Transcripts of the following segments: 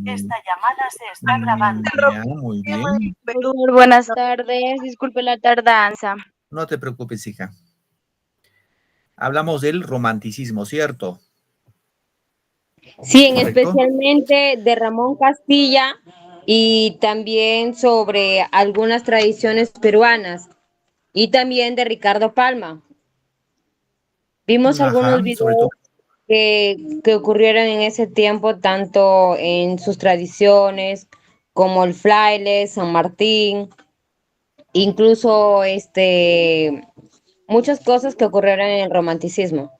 Esta llamada se está grabando. Ya, muy bien. Buenas tardes, disculpe la tardanza. No te preocupes, hija. Hablamos del romanticismo, ¿cierto? Sí, ¿Correcto? especialmente de Ramón Castilla y también sobre algunas tradiciones peruanas y también de Ricardo Palma. Vimos algunos Ajá, sobre todo. videos que ocurrieron en ese tiempo, tanto en sus tradiciones como el fraile, San Martín, incluso muchas cosas que ocurrieron en el romanticismo.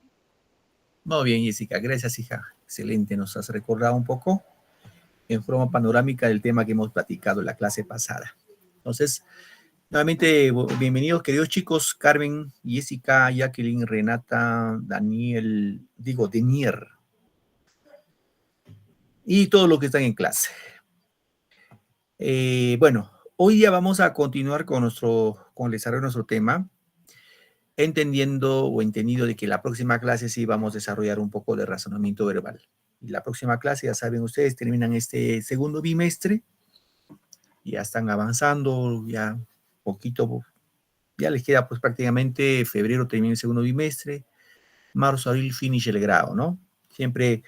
Muy bien, Jessica. Gracias, hija. Excelente. Nos has recordado un poco en forma panorámica del tema que hemos platicado en la clase pasada. Entonces, nuevamente, bienvenidos, queridos chicos. Carmen, Jessica, Jacqueline, Renata, Denier. Y todos los que están en clase. Bueno, hoy día vamos a continuar con el desarrollo de nuestro tema, entendido de que la próxima clase sí vamos a desarrollar un poco de razonamiento verbal. Y la próxima clase, ya saben ustedes, terminan este segundo bimestre, ya están avanzando, ya poquito, ya les queda pues prácticamente febrero termina el segundo bimestre, marzo, abril finish el grado, ¿no? Siempre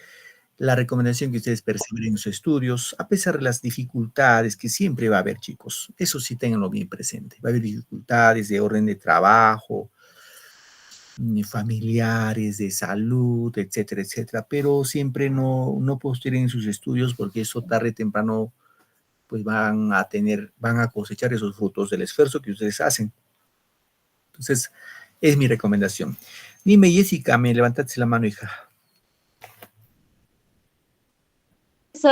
la recomendación que ustedes perseveren en sus estudios, a pesar de las dificultades que siempre va a haber, chicos. Eso sí, ténganlo bien presente. Va a haber dificultades de orden de trabajo, familiares, de salud, etcétera, etcétera. Pero siempre no posteren sus estudios porque eso tarde o temprano pues van a cosechar esos frutos del esfuerzo que ustedes hacen. Entonces, es mi recomendación. Dime, Jessica, me levantaste la mano, hija.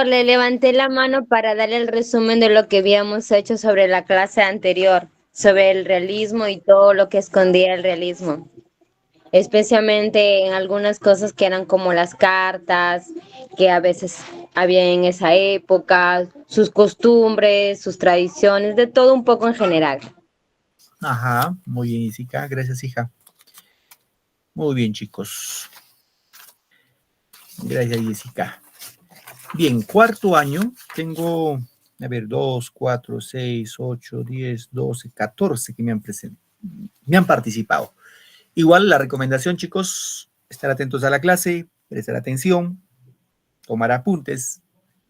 Le levanté la mano para darle el resumen de lo que habíamos hecho sobre la clase anterior, sobre el realismo y todo lo que escondía el realismo, especialmente en algunas cosas que eran como las cartas, que a veces había en esa época, sus costumbres, sus tradiciones, de todo un poco en general. Ajá, muy bien, Jessica. Gracias, hija. Muy bien, chicos. Gracias, Jessica. Bien, cuarto año, tengo, a ver, 2, 4, 6, 8, 10, 12, 14 que me han participado. Igual la recomendación, chicos, estar atentos a la clase, prestar atención, tomar apuntes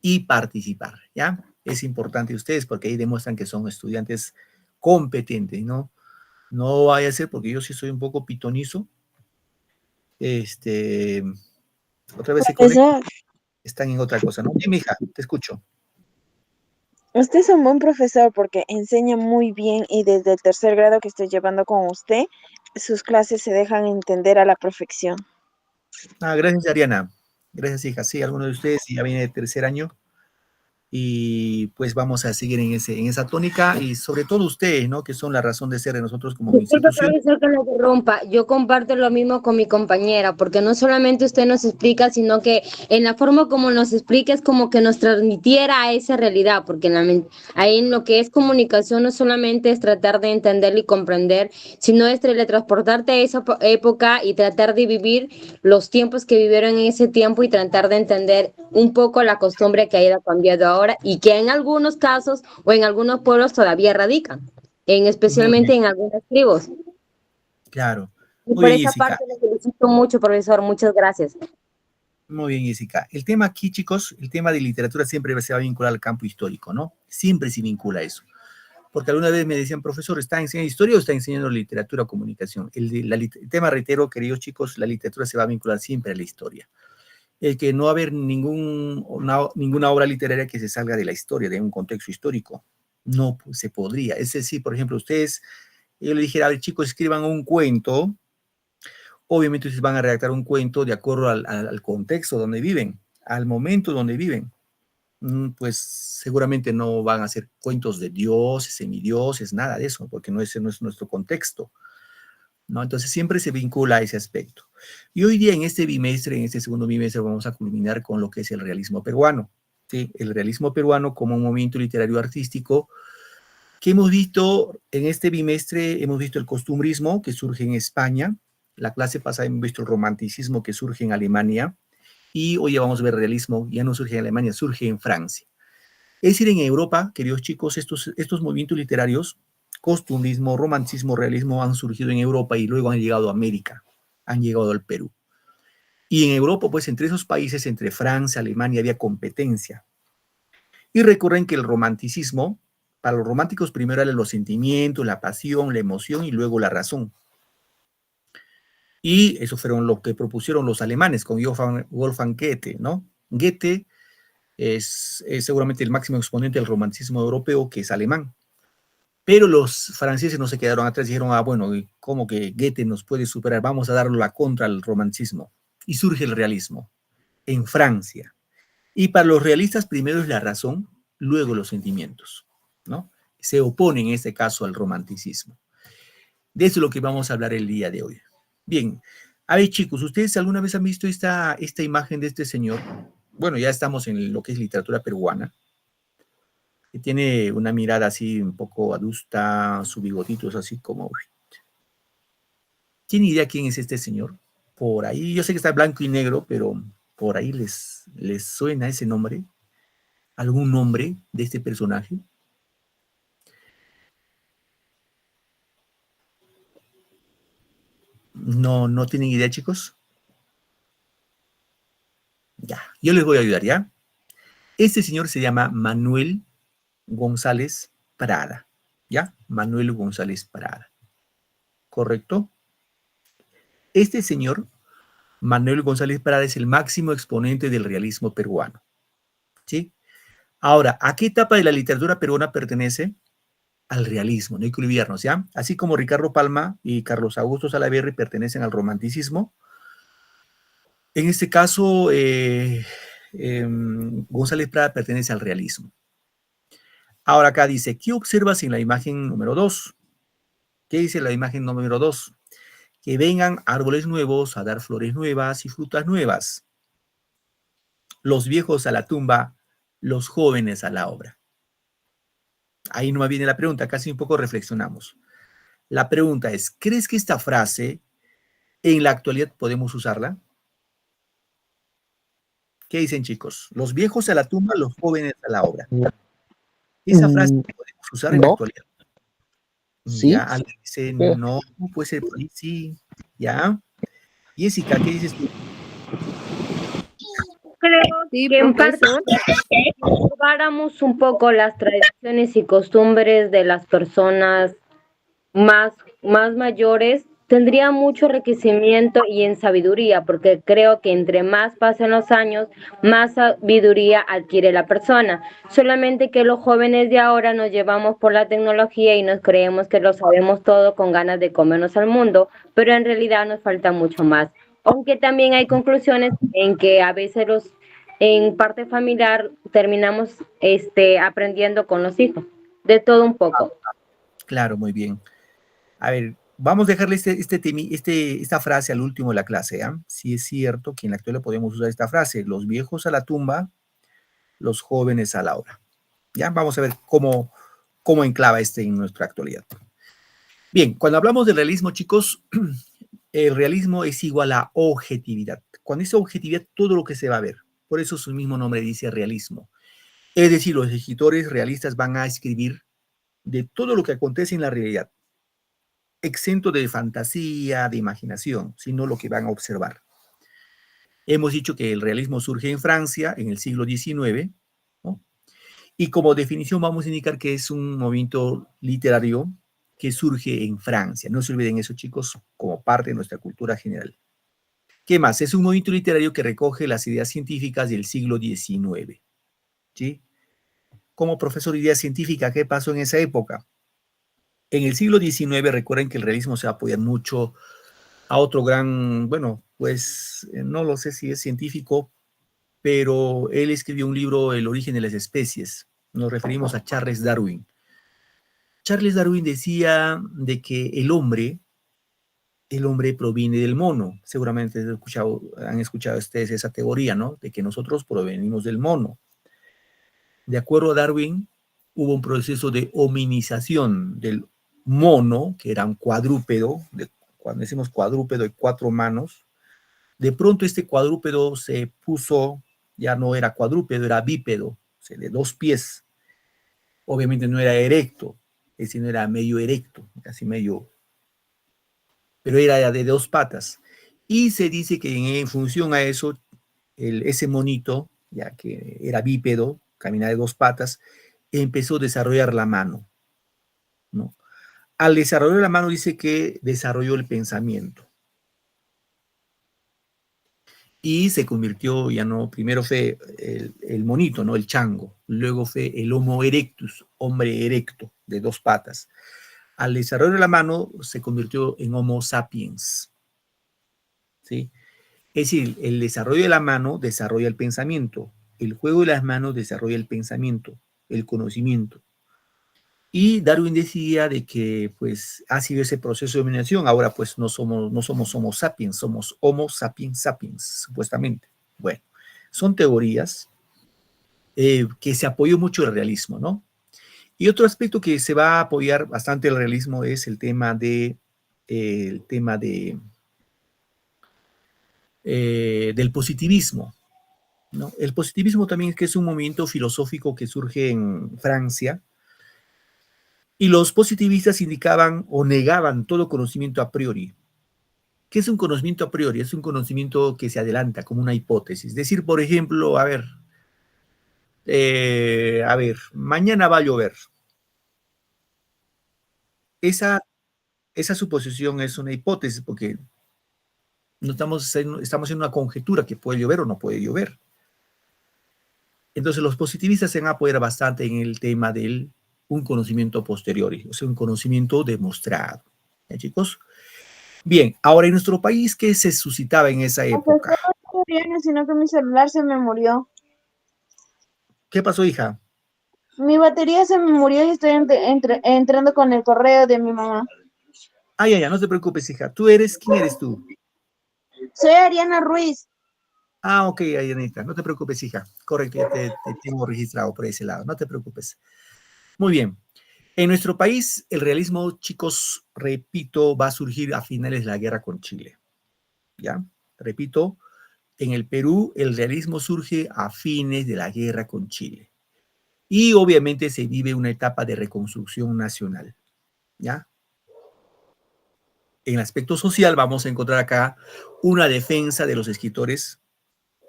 y participar, ¿ya? Es importante ustedes porque ahí demuestran que son estudiantes competentes, ¿no? No vaya a ser porque yo sí soy un poco pitonizo. Otra vez se conecta. Están en otra cosa, ¿no? Dime, hija, te escucho. Usted es un buen profesor porque enseña muy bien y desde el tercer grado que estoy llevando con usted, sus clases se dejan entender a la perfección. Gracias, Ariana. Gracias, hija. Sí, alguno de ustedes ya viene de tercer año y pues vamos a seguir en esa tónica y sobre todo ustedes, ¿no? Que son la razón de ser de nosotros como Disculpe, institución. profesor, que lo interrumpa. Yo comparto lo mismo con mi compañera, porque no solamente usted nos explica, sino que en la forma como nos explica es como que nos transmitiera a esa realidad, porque ahí en lo que es comunicación no solamente es tratar de entender y comprender, sino es teletransportarte a esa época y tratar de vivir los tiempos que vivieron en ese tiempo y tratar de entender un poco la costumbre que ha ido cambiando ahora y que en algunos casos o en algunos pueblos todavía radican especialmente en algunas tribus. Claro. Y Muy por bien, esa Jessica. parte le felicito mucho, profesor. Muchas gracias. Muy bien, Jessica. El tema aquí, chicos, el tema de literatura siempre se va a vincular al campo histórico, ¿no? Siempre se vincula a eso. Porque alguna vez me decían, profesor, ¿está enseñando historia o está enseñando literatura o comunicación? El tema, reitero, queridos chicos, la literatura se va a vincular siempre a la historia. El que no va a haber ninguna obra literaria que se salga de la historia, de un contexto histórico. No se podría. Es decir, por ejemplo, yo le dijera, a ver, chicos, escriban un cuento. Obviamente ustedes van a redactar un cuento de acuerdo al contexto donde viven, al momento donde viven. Pues seguramente no van a ser cuentos de dioses, semidioses, nada de eso, porque ese no es nuestro contexto, ¿no? Entonces siempre se vincula a ese aspecto. Y hoy día en este bimestre, en este segundo bimestre, vamos a culminar con lo que es el realismo peruano, ¿sí? El realismo peruano como un movimiento literario artístico que hemos visto en este bimestre, hemos visto el costumbrismo que surge en España, la clase pasada hemos visto el romanticismo que surge en Alemania, y hoy ya vamos a ver realismo, ya no surge en Alemania, surge en Francia. Es decir, en Europa, queridos chicos, estos movimientos literarios, costumbrismo, romanticismo, realismo, han surgido en Europa y luego han llegado a América, han llegado al Perú. Y en Europa, pues entre esos países, entre Francia, Alemania, había competencia. Y recuerden que el romanticismo, para los románticos primero eran los sentimientos, la pasión, la emoción y luego la razón. Y eso fueron lo que propusieron los alemanes con Wolfgang Goethe, ¿no? Goethe es seguramente el máximo exponente del romanticismo europeo, que es alemán. Pero los franceses no se quedaron atrás, dijeron, bueno, ¿cómo que Goethe nos puede superar? Vamos a darle la contra al romanticismo. Y surge el realismo en Francia. Y para los realistas, primero es la razón, luego los sentimientos, ¿no? Se oponen en este caso al romanticismo. De eso es lo que vamos a hablar el día de hoy. Bien, a ver chicos, ¿ustedes alguna vez han visto esta imagen de este señor? Bueno, ya estamos en lo que es literatura peruana, que tiene una mirada así un poco adusta, su bigotito es así como... ¿Tiene idea quién es este señor? Por ahí, yo sé que está blanco y negro, pero por ahí les suena ese nombre, algún nombre de este personaje. No tienen idea, chicos. Ya, yo les voy a ayudar, ¿ya? Este señor se llama Manuel González Prada, ¿ya? Manuel González Prada, ¿correcto? Este señor, Manuel González Prada, es el máximo exponente del realismo peruano, ¿sí? Ahora, ¿a qué etapa de la literatura peruana pertenece? Al realismo, no hay que olvidarnos, ¿ya? Así como Ricardo Palma y Carlos Augusto Salaverry pertenecen al romanticismo, en este caso, González Prada pertenece al realismo. Ahora acá dice, ¿qué observas en la imagen número 2? ¿Qué dice la imagen número 2? Que vengan árboles nuevos a dar flores nuevas y frutas nuevas. Los viejos a la tumba, los jóvenes a la obra. Ahí no me viene la pregunta, casi un poco reflexionamos. La pregunta es, ¿crees que esta frase en la actualidad podemos usarla? ¿Qué dicen, chicos? Los viejos a la tumba, los jóvenes a la obra. ¿Esa frase podemos usar en la actualidad? Sí. Ya, alguien dice, no, puede ser por ahí, sí, ya. Jessica, ¿qué dices tú? Creo que en parte observáramos un poco las tradiciones y costumbres de las personas más mayores, tendría mucho enriquecimiento y en sabiduría, porque creo que entre más pasen los años, más sabiduría adquiere la persona. Solamente que los jóvenes de ahora nos llevamos por la tecnología y nos creemos que lo sabemos todo con ganas de comernos al mundo, pero en realidad nos falta mucho más. Aunque también hay conclusiones en que a veces en parte familiar terminamos aprendiendo con los hijos, de todo un poco. Claro, muy bien. A ver, vamos a dejarle esta frase al último de la clase, ¿ya? Sí es cierto que en la actualidad podemos usar esta frase, los viejos a la tumba, los jóvenes a la obra. ¿Ya? Vamos a ver cómo enclava en nuestra actualidad. Bien, cuando hablamos del realismo, chicos, el realismo es igual a objetividad. Cuando dice objetividad, todo lo que se va a ver. Por eso su mismo nombre dice realismo. Es decir, los escritores realistas van a escribir de todo lo que acontece en la realidad, exento de fantasía, de imaginación, sino lo que van a observar. Hemos dicho que el realismo surge en Francia en el siglo XIX, ¿no? Y como definición vamos a indicar que es un movimiento literario que surge en Francia. No se olviden eso, chicos, como parte de nuestra cultura general. ¿Qué más? Es un movimiento literario que recoge las ideas científicas del siglo XIX, ¿sí? Como profesor de ideas científicas, ¿qué pasó en esa época? En el siglo XIX, recuerden que el realismo se apoya mucho a otro gran, bueno, pues no lo sé si es científico, pero él escribió un libro, El origen de las especies. Nos referimos a Charles Darwin. Charles Darwin decía de que el hombre proviene del mono. Seguramente han escuchado ustedes esa teoría, ¿no? De que nosotros provenimos del mono. De acuerdo a Darwin, hubo un proceso de hominización del mono, que era un cuadrúpedo, cuando decimos cuadrúpedo de 4 manos, De pronto este cuadrúpedo se puso, ya no era cuadrúpedo, era bípedo, o sea, de 2 pies. Obviamente no era erecto, es decir, no era medio erecto, casi medio, pero era de 2 patas. Y se dice que en función a eso, ese monito, ya que era bípedo, caminaba de 2 patas, empezó a desarrollar la mano, ¿no? Al desarrollar la mano dice que desarrolló el pensamiento. Y se convirtió, ya no, primero fue el monito, ¿no? El chango. Luego fue el Homo erectus, hombre erecto, de 2 patas. Al desarrollar la mano se convirtió en Homo sapiens, ¿sí? Es decir, el desarrollo de la mano desarrolla el pensamiento. El juego de las manos desarrolla el pensamiento, el conocimiento. Y Darwin decía de que pues ha sido ese proceso de dominación. Ahora pues no somos Homo sapiens, somos Homo sapiens sapiens, supuestamente. Bueno, son teorías que se apoyó mucho el realismo, ¿no? Y otro aspecto que se va a apoyar bastante el realismo es el tema del positivismo, ¿no? El positivismo también es que es un movimiento filosófico que surge en Francia, y los positivistas indicaban o negaban todo conocimiento a priori. ¿Qué es un conocimiento a priori? Es un conocimiento que se adelanta como una hipótesis. Es decir, por ejemplo, mañana va a llover. Esa suposición es una hipótesis porque no estamos en una conjetura que puede llover o no puede llover. Entonces los positivistas se van a apoyar bastante en el tema del un conocimiento posterior, o sea, un conocimiento demostrado. ¿Ya, chicos? Bien, ahora en nuestro país, ¿qué se suscitaba en esa época? No, sino que mi celular se me murió. ¿Qué pasó, hija? Mi batería se me murió y estoy entrando con el correo de mi mamá. Ya, no te preocupes, hija. ¿Quién eres tú? Soy Ariana Ruiz. Ok, Arianita, no te preocupes, hija. Correcto, ya te tengo registrado por ese lado, no te preocupes. Muy bien. En nuestro país, el realismo, chicos, repito, va a surgir a finales de la guerra con Chile. ¿Ya? Repito, en el Perú, el realismo surge a fines de la guerra con Chile. Y obviamente se vive una etapa de reconstrucción nacional. ¿Ya? En el aspecto social vamos a encontrar acá una defensa de los escritores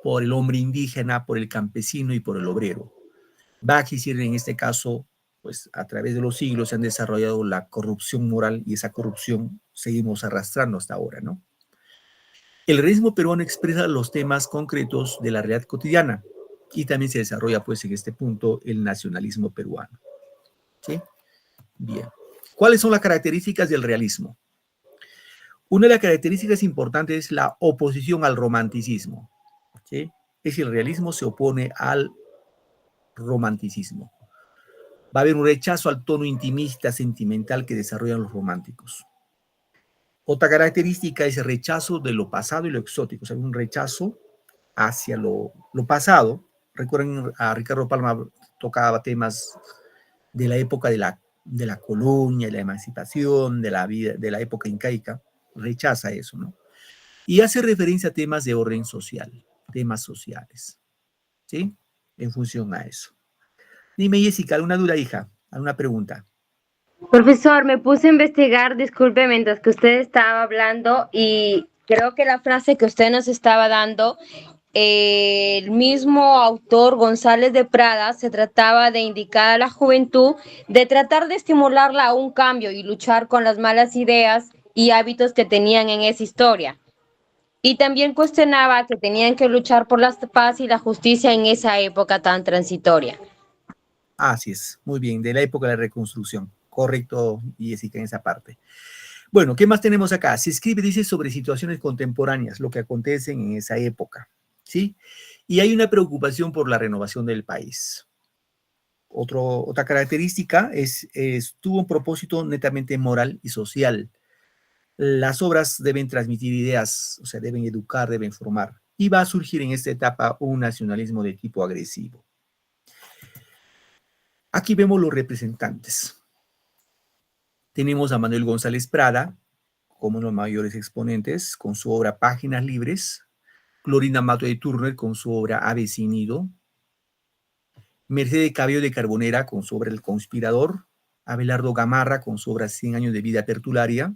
por el hombre indígena, por el campesino y por el obrero. Va a existir en este caso, pues a través de los siglos se han desarrollado la corrupción moral y esa corrupción seguimos arrastrando hasta ahora, ¿no? El realismo peruano expresa los temas concretos de la realidad cotidiana y también se desarrolla, pues, en este punto el nacionalismo peruano. ¿Sí? Bien. ¿Cuáles son las características del realismo? Una de las características importantes es la oposición al romanticismo. ¿Sí? Es decir, el realismo se opone al romanticismo. Va a haber un rechazo al tono intimista, sentimental que desarrollan los románticos. Otra característica es el rechazo de lo pasado y lo exótico, o sea, un rechazo hacia lo pasado. Recuerden, a Ricardo Palma tocaba temas de la época de la colonia, de la emancipación, de la vida, de la época incaica. Rechaza eso, ¿no? Y hace referencia a temas de orden social, temas sociales, ¿sí? En función a eso. Dime, Jessica, ¿alguna duda, hija? ¿Alguna pregunta? Profesor, me puse a investigar, disculpe, mientras que usted estaba hablando y creo que la frase que usted nos estaba dando, el mismo autor González de Prada se trataba de indicar a la juventud de tratar de estimularla a un cambio y luchar con las malas ideas y hábitos que tenían en esa historia. Y también cuestionaba que tenían que luchar por la paz y la justicia en esa época tan transitoria. Así es, muy bien, de la época de la reconstrucción. Correcto, Jessica, en esa parte. Bueno, ¿qué más tenemos acá? Se escribe, dice, sobre situaciones contemporáneas, lo que acontecen en esa época, ¿sí? Y hay una preocupación por la renovación del país. Otra característica tuvo un propósito netamente moral y social. Las obras deben transmitir ideas, o sea, deben educar, deben formar. Y va a surgir en esta etapa un nacionalismo de tipo agresivo. Aquí vemos los representantes. Tenemos a Manuel González Prada como uno de los mayores exponentes con su obra Páginas Libres. Clorinda Mato de Turner con su obra Ave sin nido, Mercedes Cabello de Carbonera con su obra El Conspirador, Abelardo Gamarra con su obra 100 años de vida tertularia,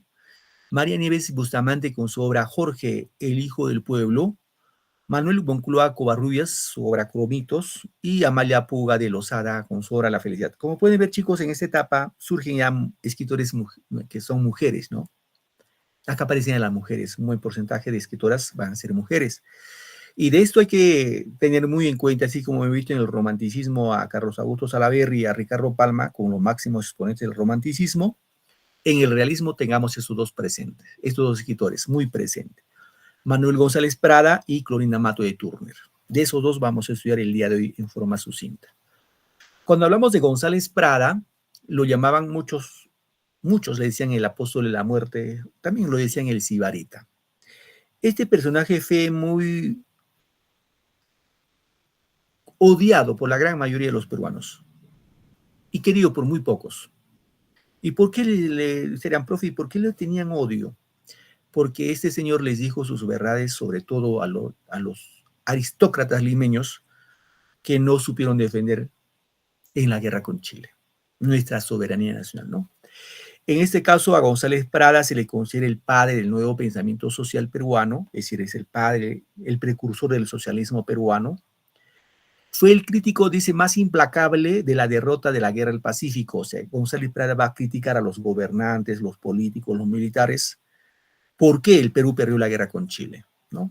María Nieves Bustamante con su obra Jorge, el hijo del pueblo, Manuel Moncloa Covarrubias, su obra Cromitos, y Amalia Puga de Lozada con su obra La Felicidad. Como pueden ver, chicos, en esta etapa surgen ya escritores que son mujeres, ¿no? Acá aparecen las mujeres, un buen porcentaje de escritoras van a ser mujeres. Y de esto hay que tener muy en cuenta, así como he visto en el romanticismo a Carlos Augusto Salaverry y a Ricardo Palma, como los máximos exponentes del romanticismo, en el realismo tengamos estos dos presentes, estos dos escritores muy presentes. Manuel González Prada y Clorinda Mato de Turner. De esos dos vamos a estudiar el día de hoy en forma sucinta. Cuando hablamos de González Prada, lo llamaban muchos le decían el apóstol de la muerte, también lo decían el sibarita. Este personaje fue muy odiado por la gran mayoría de los peruanos y querido por muy pocos. ¿Y por qué serían profe? ¿Y por qué le tenían odio? Porque este señor les dijo sus verdades, sobre todo a los aristócratas limeños que no supieron defender en la guerra con Chile, nuestra soberanía nacional, ¿no? En este caso, a González Prada se le considera el padre del nuevo pensamiento social peruano, es decir, es el padre, el precursor del socialismo peruano. Fue el crítico, dice, más implacable de la derrota de la guerra del Pacífico. O sea, González Prada va a criticar a los gobernantes, los políticos, los militares. ¿Por qué el Perú perdió la guerra con Chile? ¿No?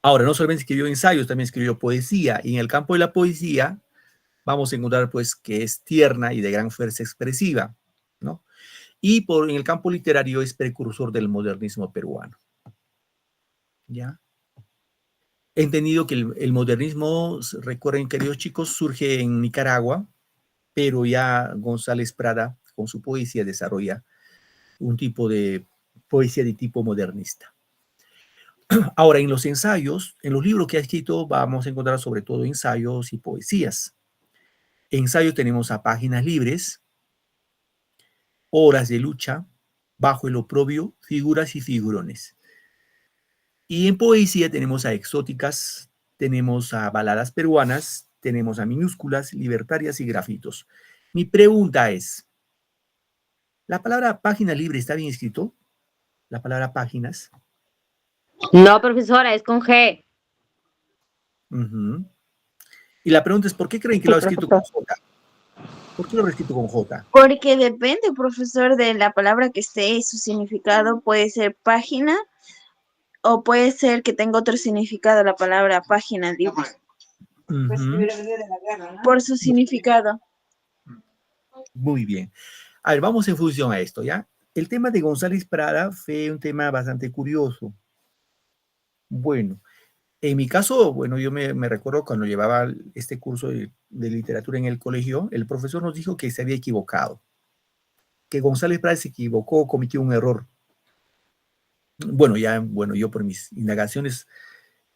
Ahora, no solamente escribió ensayos, también escribió poesía. Y en el campo de la poesía vamos a encontrar, pues, que es tierna y de gran fuerza expresiva, ¿no? Y en el campo literario es precursor del modernismo peruano. ¿Ya? He entendido que el modernismo, recuerden, queridos chicos, surge en Nicaragua, pero ya González Prada, con su poesía, desarrolla un tipo de poesía de tipo modernista. Ahora, en los ensayos, en los libros que ha escrito, vamos a encontrar sobre todo ensayos y poesías. En ensayos tenemos a Páginas Libres, Horas de Lucha, Bajo el Oprobio, Figuras y Figurones. Y en poesía tenemos a Exóticas, tenemos a Baladas Peruanas, tenemos a Minúsculas, Libertarias y Grafitos. Mi pregunta es, ¿la palabra página libre está bien escrito? La palabra páginas. No, profesora, es con G. Y la pregunta es, ¿por qué creen que lo ha escrito con profesor. J? ¿Por qué lo ha escrito con J? Porque depende, profesor, de la palabra que esté y su significado. Puede ser página o puede ser que tenga otro significado la palabra página libre. Por su significado. Muy bien. A ver, vamos en función a esto, ¿ya? El tema de González Prada fue un tema bastante curioso. Bueno, en mi caso, bueno, yo me recuerdo cuando llevaba este curso de literatura en el colegio, el profesor nos dijo que se había equivocado, que González Prada se equivocó, cometió un error. Bueno, yo por mis indagaciones,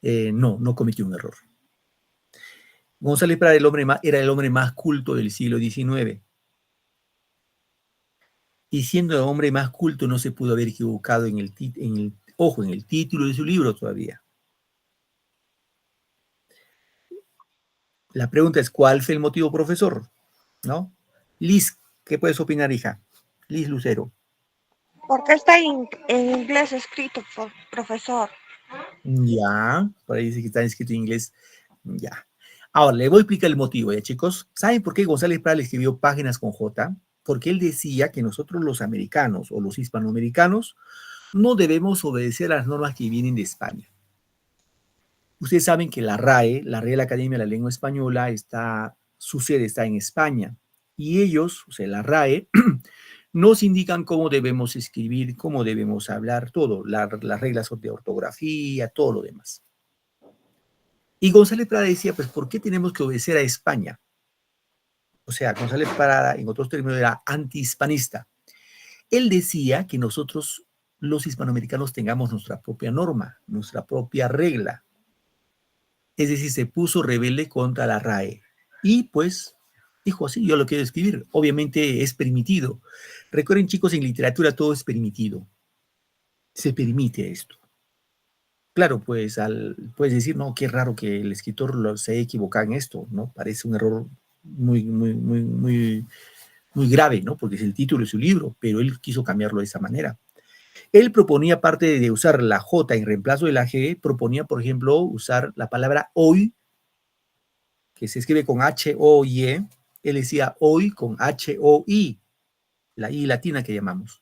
no cometió un error. González Prada era el hombre más culto del siglo XIX. Y siendo el hombre más culto, no se pudo haber equivocado en el título de su libro todavía. La pregunta es, ¿cuál fue el motivo, profesor? ¿No? Liz, ¿qué puedes opinar, hija? Liz Lucero. ¿Por qué está en inglés escrito, profesor? Ya, por ahí dice que está escrito en inglés. Ya. Ahora, le voy a explicar el motivo, ¿ya, chicos? ¿Saben por qué González Prada le escribió páginas con J? Porque él decía que nosotros los americanos o los hispanoamericanos no debemos obedecer a las normas que vienen de España. Ustedes saben que la RAE, la Real Academia de la Lengua Española, su sede está en España. Y ellos, o sea, la RAE, nos indican cómo debemos escribir, cómo debemos hablar, todo, las reglas de ortografía, todo lo demás. Y González Prada decía, pues, ¿por qué tenemos que obedecer a España? O sea, González Prada, en otros términos, era antihispanista. Él decía que nosotros, los hispanoamericanos, tengamos nuestra propia norma, nuestra propia regla. Es decir, se puso rebelde contra la RAE. Y pues dijo así, yo lo quiero escribir. Obviamente es permitido. Recuerden, chicos, en literatura todo es permitido. Se permite esto. claro, pues puedes decir, no, qué raro que el escritor se haya equivocado en esto, ¿no? Parece un error muy grave, ¿no? Porque es el título de su libro, pero él quiso cambiarlo de esa manera. Él proponía, aparte de usar la J en reemplazo de la G, proponía, por ejemplo, usar la palabra hoy, que se escribe con H-O-Y. Él decía hoy con H-O-I, la I latina que llamamos.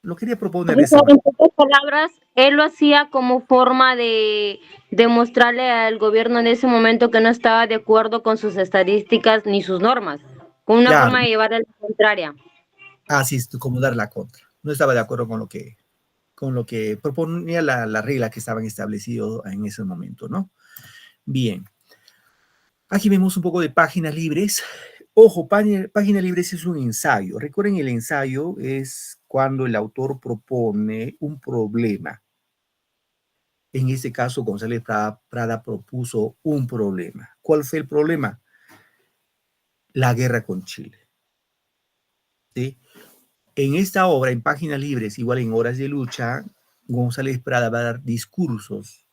Lo quería proponer de esa En manera. pocas palabras, él lo hacía como forma de demostrarle al gobierno en ese momento que no estaba de acuerdo con sus estadísticas ni sus normas, con una Claro, forma de llevar a la contraria. así es como dar la contra. No estaba de acuerdo con lo que proponía la regla que estaban establecidos en ese momento, ¿no? Bien. Aquí vemos un poco de páginas libres. Ojo, páginas libres es un ensayo. Recuerden, el ensayo es cuando el autor propone un problema. En este caso, González Prada propuso un problema. ¿Cuál fue el problema? La guerra con Chile. ¿Sí? En esta obra, en páginas libres, igual en Horas de Lucha, González Prada va a dar discursos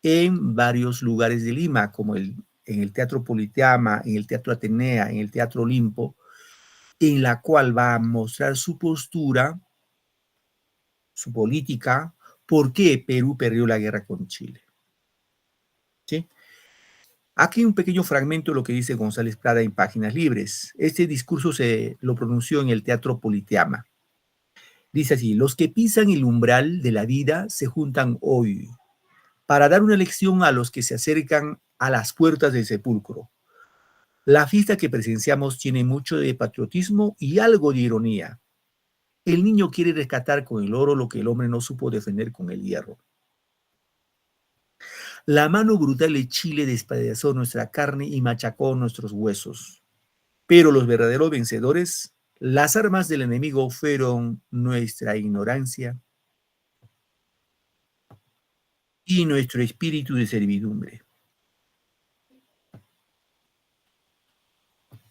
en varios lugares de Lima, como en el Teatro Politeama, en el Teatro Atenea, en el Teatro Olimpo, en la cual va a mostrar su postura, su política, por qué Perú perdió la guerra con Chile. ¿Sí? Aquí hay un pequeño fragmento de lo que dice González Prada en Páginas Libres. Este discurso se lo pronunció en el Teatro Politeama. Dice así: los que pisan el umbral de la vida se juntan hoy para dar una lección a los que se acercan a las puertas del sepulcro. La fiesta que presenciamos tiene mucho de patriotismo y algo de ironía. El niño quiere rescatar con el oro lo que el hombre no supo defender con el hierro. La mano brutal de Chile despedazó nuestra carne y machacó nuestros huesos. Pero los verdaderos vencedores, las armas del enemigo fueron nuestra ignorancia y nuestro espíritu de servidumbre.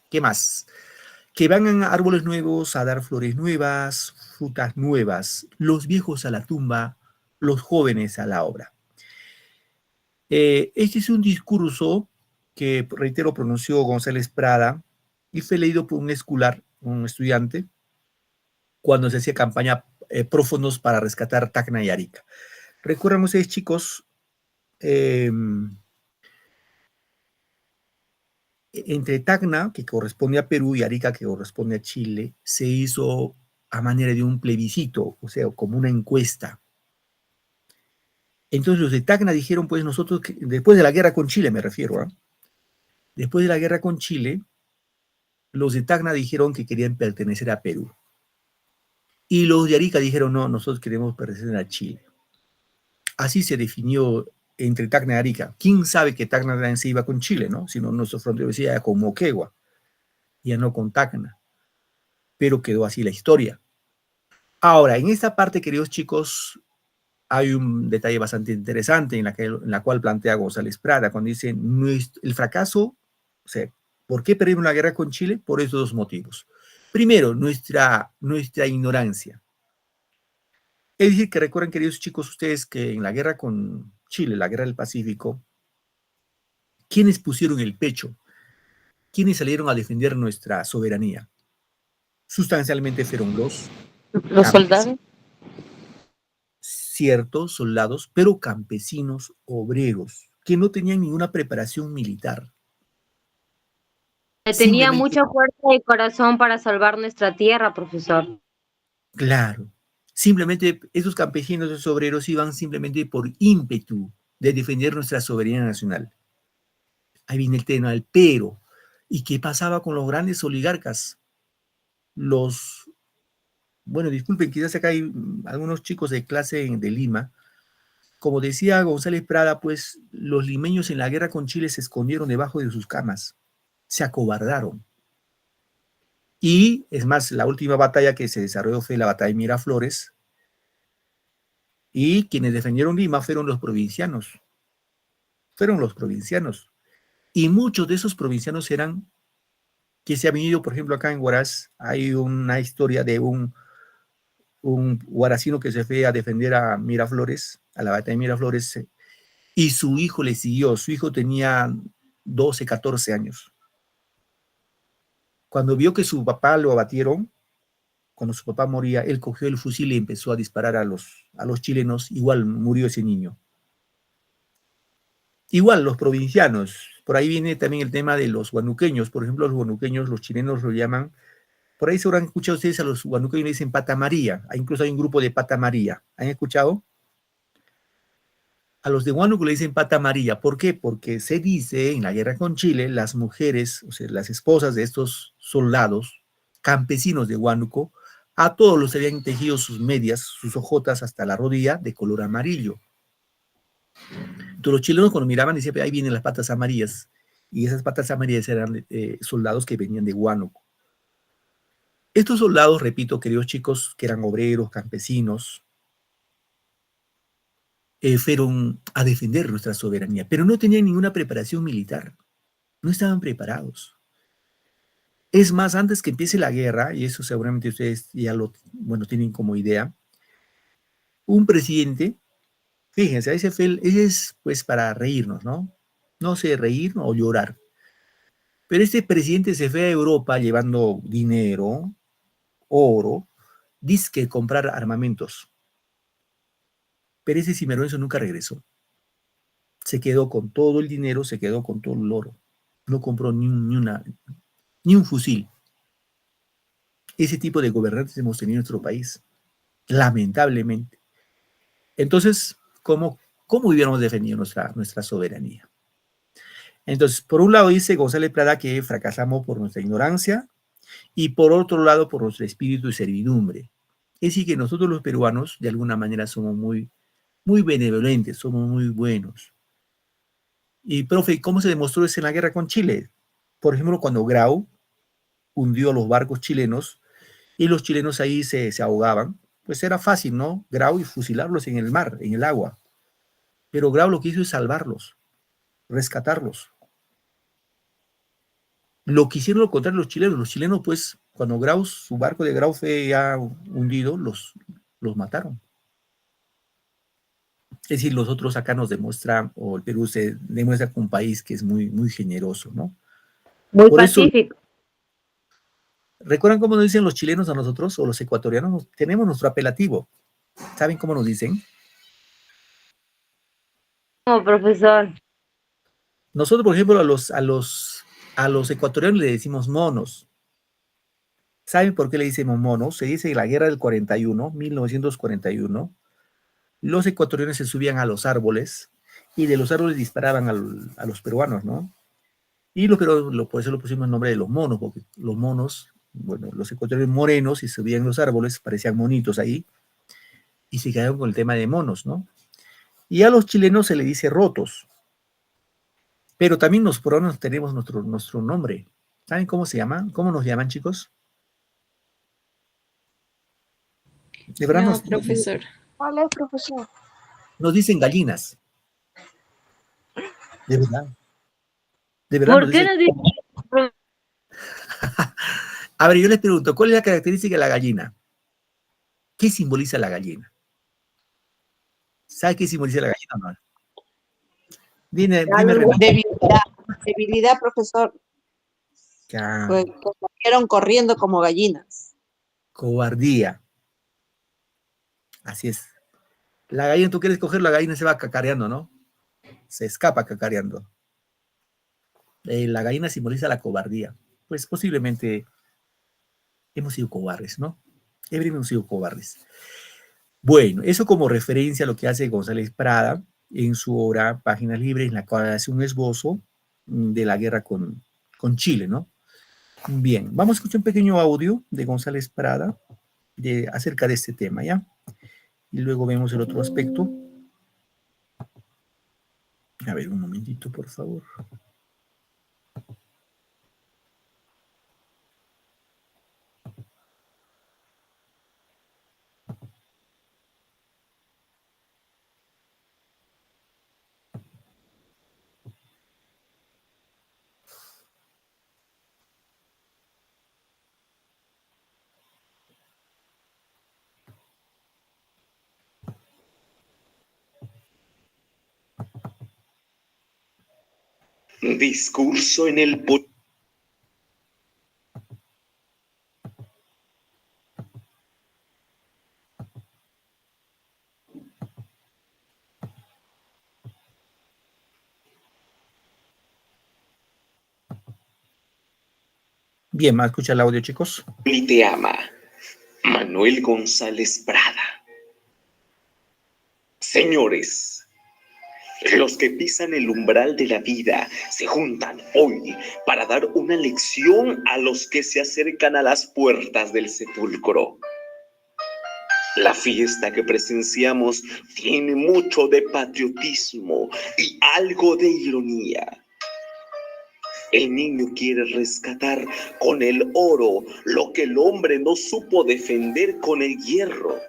¿Qué más? Que vengan árboles nuevos a dar flores nuevas, frutas nuevas, los viejos a la tumba, los jóvenes a la obra. Este es un discurso que, reitero, pronunció González Prada y fue leído por un escolar, un estudiante, cuando se hacía campaña prófondos para rescatar Tacna y Arica. Recuerdan ustedes, chicos, entre Tacna, que corresponde a Perú, y Arica, que corresponde a Chile, se hizo a manera de un plebiscito, o sea, como una encuesta. Entonces los de Tacna dijeron, pues nosotros, después de la guerra con Chile, me refiero, ¿eh? Después de la guerra con Chile, los de Tacna dijeron que querían pertenecer a Perú. Y los de Arica dijeron, no, nosotros queremos pertenecer a Chile. Así se definió entre Tacna y Arica. ¿Quién sabe que Tacna también se iba con Chile, no? Sino nuestro frontero decía con Moquegua, ya no con Tacna. Pero quedó así la historia. Ahora, en esta parte, queridos chicos, hay un detalle bastante interesante en la cual plantea González Prada, cuando dice, el fracaso, o sea, ¿por qué perdimos la guerra con Chile? Por esos dos motivos. Primero, nuestra ignorancia. Es decir, que recuerden, queridos chicos, ustedes que en la guerra con Chile, la guerra del Pacífico, ¿quiénes pusieron el pecho? ¿Quiénes salieron a defender nuestra soberanía? Sustancialmente fueron los Los soldados. ciertos soldados, pero campesinos obreros, que no tenían ninguna preparación militar. Tenía Simplemente, mucha fuerza de corazón para salvar nuestra tierra, profesor. claro, simplemente esos campesinos, esos obreros iban simplemente por ímpetu de defender nuestra soberanía nacional. Ahí viene el tema del pero. ¿Y qué pasaba con los grandes oligarcas? Bueno, disculpen, quizás acá hay algunos chicos de clase de Lima. Como decía González Prada, pues los limeños en la guerra con Chile se escondieron debajo de sus camas, se acobardaron. Y es más, la última batalla que se desarrolló fue la batalla de Miraflores, y quienes defendieron Lima fueron los provincianos. Y muchos de esos provincianos eran que se ha venido, por ejemplo, acá en Huaraz, hay una historia de un guaracino que se fue a defender a Miraflores a la batalla de Miraflores, y su hijo le siguió. Su hijo tenía 12, 14 años. Cuando vio que su papá lo abatieron, cuando su papá moría, él cogió el fusil y empezó a disparar a los chilenos. Igual murió ese niño. Igual los provincianos. Por ahí viene también el tema de los huanuqueños. Por ejemplo, los huanuqueños, los chilenos lo llaman. Por ahí se habrán escuchado ustedes a los huanuqueños le dicen Pata María. Incluso hay un grupo de Pata María. ¿Han escuchado? A los de Huánuco le dicen Pata María. ¿Por qué? Porque se dice en la guerra con Chile, las mujeres, o sea, las esposas de estos soldados, campesinos de Huánuco, a todos los habían tejido sus medias, sus ojotas hasta la rodilla de color amarillo. Entonces los chilenos cuando miraban decían, ahí vienen las patas amarillas. Y esas patas amarillas eran soldados que venían de Huánuco. Estos soldados, repito, queridos chicos, que eran obreros, campesinos, fueron a defender nuestra soberanía, pero no tenían ninguna preparación militar, no estaban preparados. Es más, antes que empiece la guerra, y eso seguramente ustedes ya lo, bueno, tienen como idea, un presidente, fíjense, ese es pues para reírnos, ¿no? No sé, reír o llorar. Pero este presidente se fue a Europa llevando dinero, oro, disque comprar armamentos. Pero ese sinvergüenza nunca regresó. Se quedó con todo el dinero, se quedó con todo el oro. No compró ni un fusil. Ese tipo de gobernantes hemos tenido en nuestro país, lamentablemente. Entonces, ¿cómo hubiéramos defendido nuestra soberanía? Entonces, por un lado dice González Prada que fracasamos por nuestra ignorancia y por otro lado por nuestro espíritu de servidumbre. Es decir, que nosotros los peruanos de alguna manera somos muy benevolentes, somos muy buenos. Y, profe, ¿cómo se demostró eso en la guerra con Chile? Por ejemplo, cuando Grau hundió los barcos chilenos y los chilenos ahí se ahogaban, pues era fácil, ¿no? Grau y fusilarlos en el mar, en el agua. Pero Grau lo que hizo es salvarlos, rescatarlos. Lo que hicieron lo contrario los chilenos. Los chilenos, pues, cuando Grau, su barco de Grau fue ya hundido, los mataron. Es decir, los otros acá nos demuestran, o el Perú se demuestra como un país que es muy generoso, ¿no? Muy Por eso, pacífico. ¿recuerdan cómo nos dicen los chilenos a nosotros, o los ecuatorianos? Tenemos nuestro apelativo. ¿Saben cómo nos dicen? Como profesor. Nosotros, por ejemplo, a los ecuatorianos le decimos monos. ¿Saben por qué le decimos monos? Se dice en la guerra del 41, 1941, los ecuatorianos se subían a los árboles y de los árboles disparaban a los peruanos, ¿no? Y los peruanos, por eso lo pusimos el nombre de los monos, porque los monos, bueno, los ecuatorianos morenos y subían los árboles, parecían monitos ahí, y se quedaron con el tema de monos, ¿no? Y a los chilenos se le dice rotos, pero también los peruanos tenemos nuestro nombre. ¿Saben cómo se llama? ¿Cómo nos llaman, chicos? De verdad No, profesor. Hola, profesor. nos dicen gallinas. De verdad. De verdad nos ¿Por qué dicen. no dice? A ver, yo les pregunto, ¿cuál es la característica de la gallina? ¿Qué simboliza la gallina? ¿Sabe qué simboliza la gallina o no? Dime, Renato. Debilidad, debilidad, profesor. Pues salieron corriendo como gallinas. Cobardía. Así es. La gallina, tú quieres coger, la gallina se va cacareando, ¿no? Se escapa cacareando. La gallina simboliza la cobardía. Pues posiblemente hemos sido cobardes, ¿no? Hemos sido cobardes. Bueno, eso como referencia a lo que hace González Prada en su obra Páginas Libres, en la cual hace un esbozo de la guerra con Chile, ¿no? Bien, vamos a escuchar un pequeño audio de González Prada acerca de este tema, ¿ya? Y luego vemos el otro aspecto. A ver, un momentito, por favor. Discurso en el Bien, ¿me escucha el audio, chicos? Politeama, Manuel González Prada. Señores, los que pisan el umbral de la vida se juntan hoy para dar una lección a los que se acercan a las puertas del sepulcro. La fiesta que presenciamos tiene mucho de patriotismo y algo de ironía. El niño quiere rescatar con el oro lo que el hombre no supo defender con el hierro.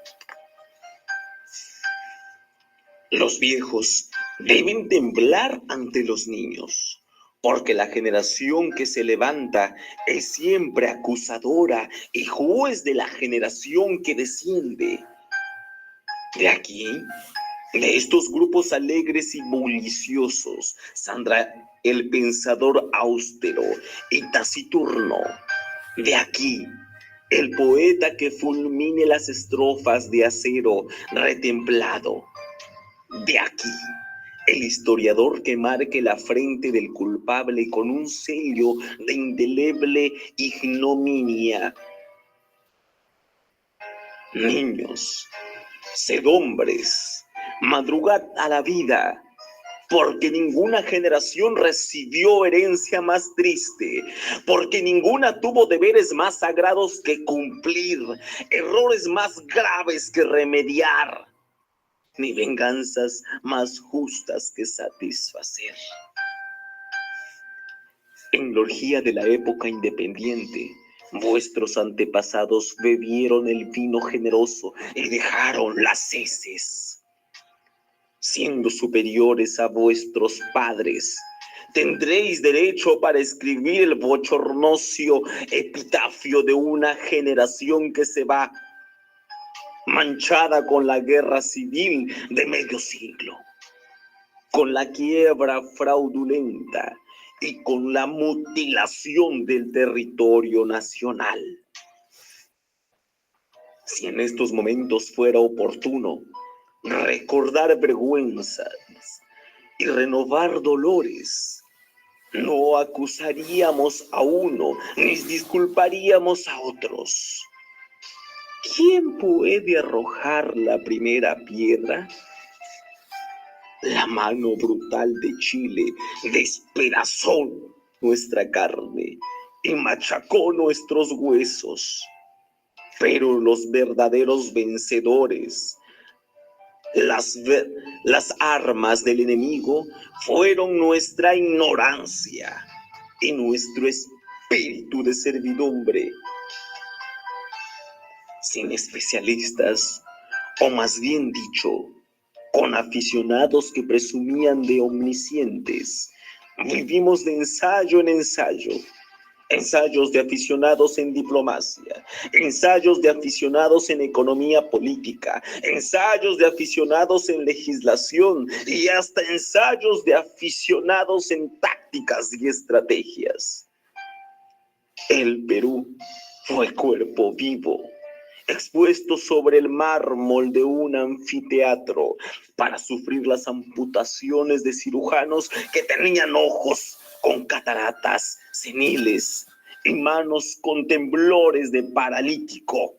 Los viejos deben temblar ante los niños, porque la generación que se levanta es siempre acusadora y juez de la generación que desciende. De aquí, de estos grupos alegres y bulliciosos, saldrá el pensador austero y taciturno. De aquí, el poeta que fulmine las estrofas de acero retemplado. De aquí, el historiador que marque la frente del culpable con un sello de indeleble ignominia. Niños, sed hombres, madrugad a la vida, porque ninguna generación recibió herencia más triste, porque ninguna tuvo deberes más sagrados que cumplir, errores más graves que remediar, ni venganzas más justas que satisfacer. En la orgía de la época independiente, vuestros antepasados bebieron el vino generoso y dejaron las heces. Siendo superiores a vuestros padres, tendréis derecho para escribir el bochornoso epitafio de una generación que se va, manchada con la guerra civil de medio siglo, con la quiebra fraudulenta y con la mutilación del territorio nacional. Si en estos momentos fuera oportuno recordar vergüenzas y renovar dolores, no acusaríamos a uno ni disculparíamos a otros. ¿Quién puede arrojar la primera piedra? La mano brutal de Chile despedazó nuestra carne y machacó nuestros huesos. Pero los verdaderos vencedores, las armas del enemigo, fueron nuestra ignorancia y nuestro espíritu de servidumbre. Sin especialistas, o más bien dicho, con aficionados que presumían de omniscientes, vivimos de ensayo en ensayo. Ensayos de aficionados en diplomacia, ensayos de aficionados en economía política, ensayos de aficionados en legislación y hasta ensayos de aficionados en tácticas y estrategias. El Perú fue cuerpo vivo, expuesto sobre el mármol de un anfiteatro para sufrir las amputaciones de cirujanos que tenían ojos con cataratas seniles y manos con temblores de paralítico.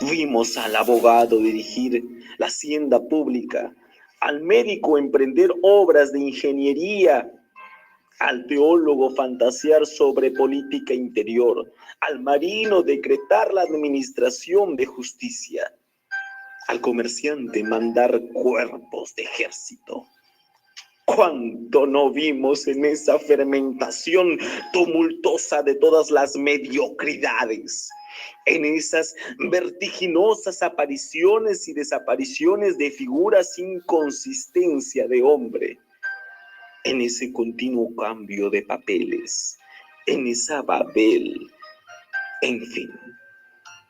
Vimos al abogado dirigir la hacienda pública, al médico emprender obras de ingeniería, al teólogo fantasear sobre política interior, al marino decretar la administración de justicia, al comerciante mandar cuerpos de ejército. ¿Cuánto no vimos en esa fermentación tumultuosa de todas las mediocridades? En esas vertiginosas apariciones y desapariciones de figuras sin consistencia de hombre. En ese continuo cambio de papeles, en esa Babel, en fin,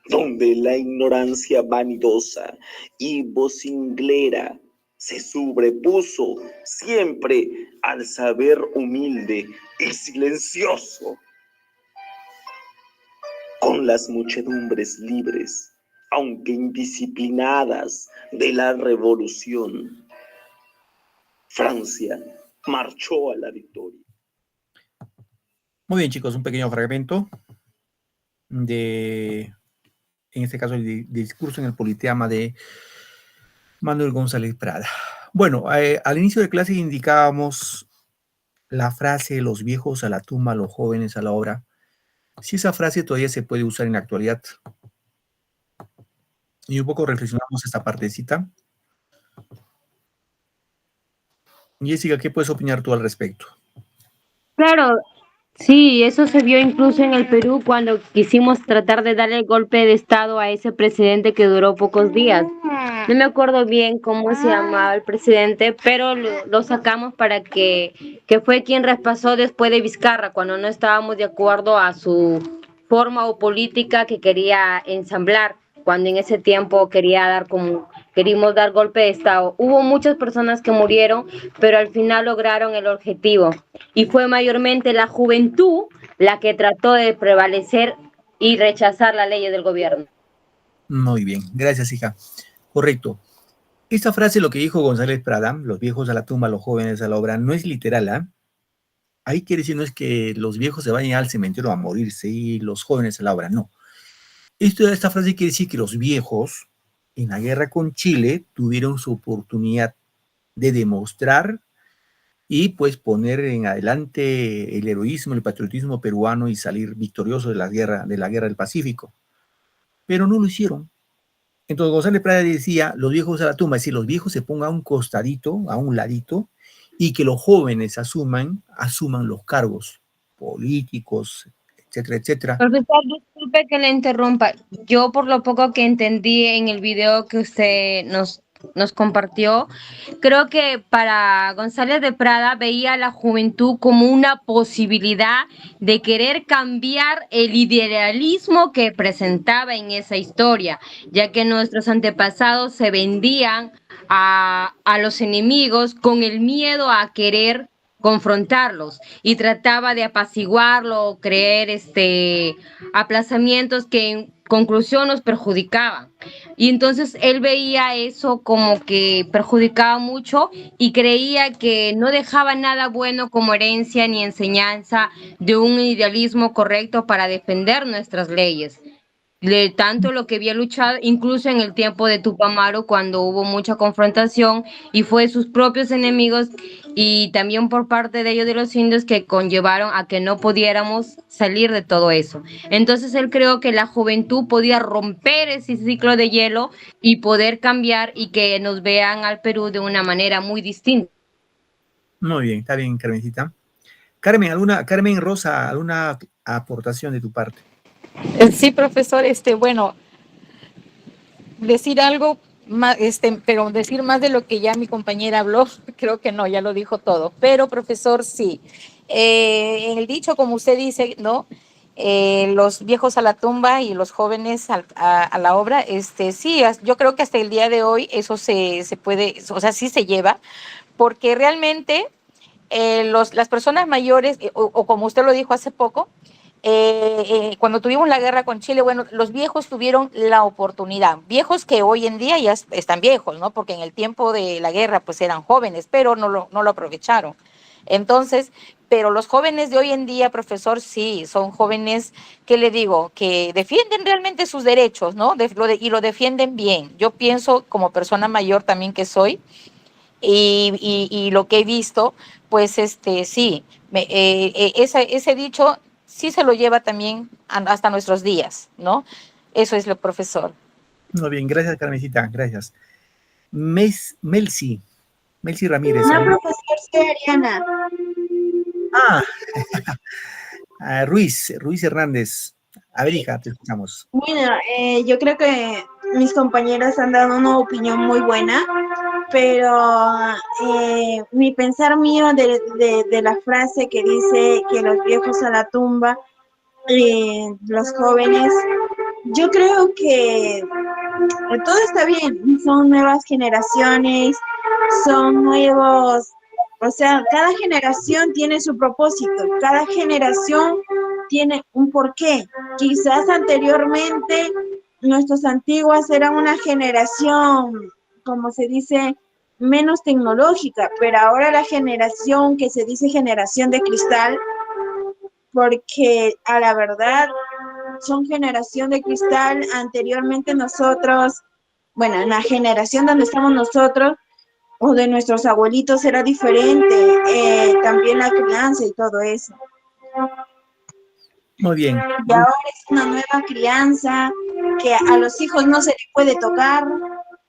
donde la ignorancia vanidosa y vocinglera se sobrepuso siempre al saber humilde y silencioso. Con las muchedumbres libres, aunque indisciplinadas, de la revolución, Francia marchó a la victoria. Muy bien, chicos, un pequeño fragmento de, en este caso, el discurso en el Politeama de Manuel González Prada. Bueno, al inicio de clase indicábamos la frase los viejos a la tumba, los jóvenes a la obra. Si esa frase todavía se puede usar en la actualidad. Y un poco reflexionamos esta partecita. Jessica, ¿qué puedes opinar tú al respecto? Claro, sí, eso se vio incluso en el Perú cuando quisimos tratar de darle el golpe de estado a ese presidente que duró pocos días. No me acuerdo bien cómo se llamaba el presidente, pero lo sacamos para que fue quien raspasó después de Vizcarra, cuando no estábamos de acuerdo a su forma o política que quería ensamblar, cuando en ese tiempo queríamos dar golpe de estado. Hubo muchas personas que murieron, pero al final lograron el objetivo. Y fue mayormente la juventud la que trató de prevalecer y rechazar las leyes del gobierno. Muy bien, gracias, hija. Correcto. Esta frase, lo que dijo González Prada, los viejos a la tumba, los jóvenes a la obra, no es literal, ¿ah? Ahí quiere decir no es que los viejos se vayan al cementerio a morirse y los jóvenes a la obra, no. Esta frase quiere decir que los viejos en la guerra con Chile tuvieron su oportunidad de demostrar y pues poner en adelante el heroísmo, el patriotismo peruano y salir victorioso de la guerra del Pacífico. Pero no lo hicieron. Entonces González Prada decía, los viejos a la tumba, es decir, los viejos se pongan a un costadito, a un ladito, y que los jóvenes asuman los cargos políticos, etcétera, etcétera. Profesor, disculpe que le interrumpa. Yo, por lo poco que entendí en el video que usted nos compartió, creo que para González de Prada veía a la juventud como una posibilidad de querer cambiar el idealismo que presentaba en esa historia, ya que nuestros antepasados se vendían a los enemigos con el miedo a querer confrontarlos y trataba de apaciguarlo, creer aplazamientos que en conclusión nos perjudicaban. Y entonces él veía eso como que perjudicaba mucho y creía que no dejaba nada bueno como herencia ni enseñanza de un idealismo correcto para defender nuestras leyes. De tanto lo que había luchado, incluso en el tiempo de Tupac Amaru, cuando hubo mucha confrontación y fue sus propios enemigos y también por parte de ellos de los indios que conllevaron a que no pudiéramos salir de todo eso. Entonces él creó que la juventud podía romper ese ciclo de hielo y poder cambiar y que nos vean al Perú de una manera muy distinta. Muy bien, está bien, Carmencita. Carmen Rosa, ¿alguna aportación de tu parte? Sí, profesor, bueno, decir algo más, pero decir más de lo que ya mi compañera habló, creo que no, ya lo dijo todo. Pero, profesor, sí. En el dicho, como usted dice, ¿no? Los viejos a la tumba y los jóvenes a la obra, sí, yo creo que hasta el día de hoy eso se puede, o sea, sí se lleva, porque realmente las personas mayores, o como usted lo dijo hace poco, cuando tuvimos la guerra con Chile, bueno, los viejos tuvieron la oportunidad, viejos que hoy en día ya están viejos, ¿no? Porque en el tiempo de la guerra pues eran jóvenes, pero no lo aprovecharon. Entonces, pero los jóvenes de hoy en día, profesor, sí, son jóvenes, ¿qué le digo? Que defienden realmente sus derechos, ¿no? Y lo defienden bien. Yo pienso, como persona mayor también que soy, y lo que he visto, pues sí, ese dicho sí se lo lleva también hasta nuestros días, ¿no? Eso es lo, profesor. Muy bien, gracias, Carmencita, gracias. Melcy Ramírez. No, profesor, soy Ariana. Ruiz Hernández. A ver, hija, te escuchamos. Bueno, yo creo que mis compañeros han dado una opinión muy buena, pero mi pensar mío de la frase que dice que los viejos a la tumba, los jóvenes, yo creo que todo está bien, son nuevas generaciones, son nuevos, o sea, cada generación tiene su propósito, cada generación tiene un porqué. Quizás anteriormente nuestros antiguos eran una generación, como se dice, menos tecnológica, pero ahora la generación que se dice generación de cristal, porque a la verdad son generación de cristal. Anteriormente nosotros, bueno, en la generación donde estamos nosotros o de nuestros abuelitos era diferente, también la crianza y todo eso. Muy bien. Y ahora es una nueva crianza que a los hijos no se le puede tocar,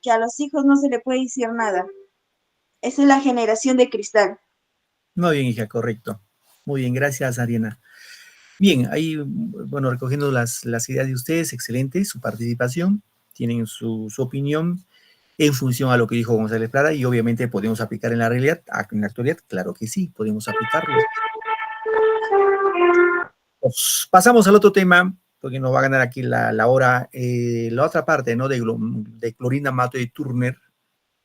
que a los hijos no se le puede decir nada. Esa es la generación de cristal. Muy bien, hija, correcto. Muy bien, gracias, Ariana. Bien, ahí, bueno, recogiendo las ideas de ustedes, excelente su participación, tienen su opinión en función a lo que dijo González Prada y obviamente podemos aplicar en la realidad, en la actualidad, claro que sí, podemos aplicarlo. Pues, pasamos al otro tema, porque nos va a ganar aquí la hora, la otra parte, ¿no? De Clorinda Mato de Turner,